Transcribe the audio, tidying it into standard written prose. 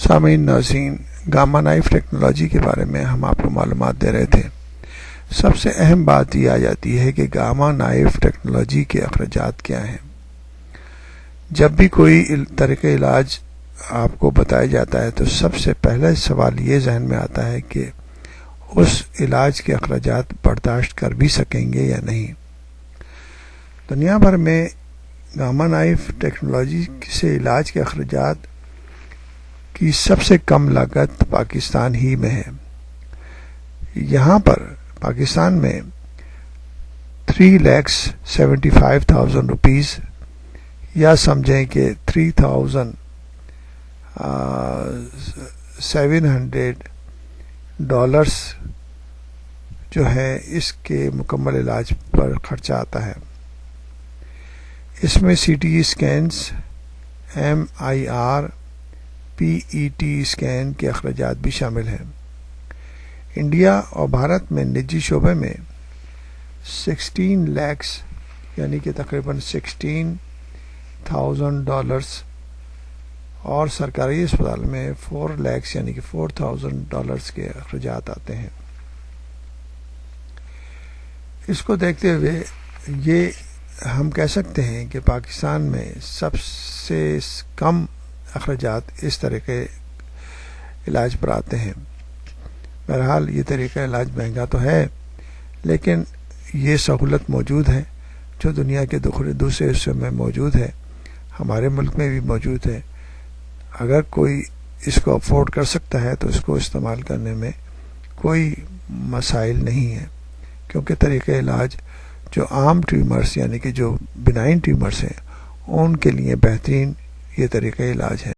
سامعین ناظرین، Gama knife technology کے بارے میں ہم آپ کو معلومات دے رہے تھے۔ سب سے اہم بات یہ آ جاتی ہے کہ گاما نائف ٹیکنالوجی کے اخراجات کیا ہیں۔ جب بھی کوئی طریقہ علاج آپ کو بتایا جاتا ہے تو سب سے پہلا سوال یہ ذہن میں آتا ہے کہ اس علاج کے اخراجات برداشت کر بھی سکیں گے یا نہیں۔ دنیا بھر میں گاما نائف ٹیکنالوجی سے علاج کے اخراجات کی سب سے کم لاگت پاکستان ہی میں ہے۔ یہاں پر پاکستان میں 3,75,000 روپیز یا سمجھیں کہ $3,700 جو ہے اس کے مکمل علاج پر خرچہ آتا ہے۔ اس میں C T scans, MIR، PET scan کے اخراجات بھی شامل ہیں۔ انڈیا اور بھارت میں نجی شعبے میں 16 لاکھ یعنی کہ تقریباً $16,000 اور سرکاری اسپتال میں 4 لاکھ یعنی کہ $4,000 کے اخراجات آتے ہیں۔ اس کو دیکھتے ہوئے یہ ہم کہہ سکتے ہیں کہ پاکستان میں سب سے کم اخراجات اس طریقے علاج پر آتے ہیں۔ بہرحال یہ طریقہ علاج مہنگا تو ہے، لیکن یہ سہولت موجود ہے جو دنیا کے دوسرے حصوں میں موجود ہے، ہمارے ملک میں بھی موجود ہے۔ اگر کوئی اس کو افورڈ کر سکتا ہے تو اس کو استعمال کرنے میں کوئی مسائل نہیں ہے، کیونکہ طریقہ علاج جو عام ٹیومرز یعنی کہ جو بنائن ٹیومرز ہیں ان کے لیے بہترین یہ طریقہ علاج ہے۔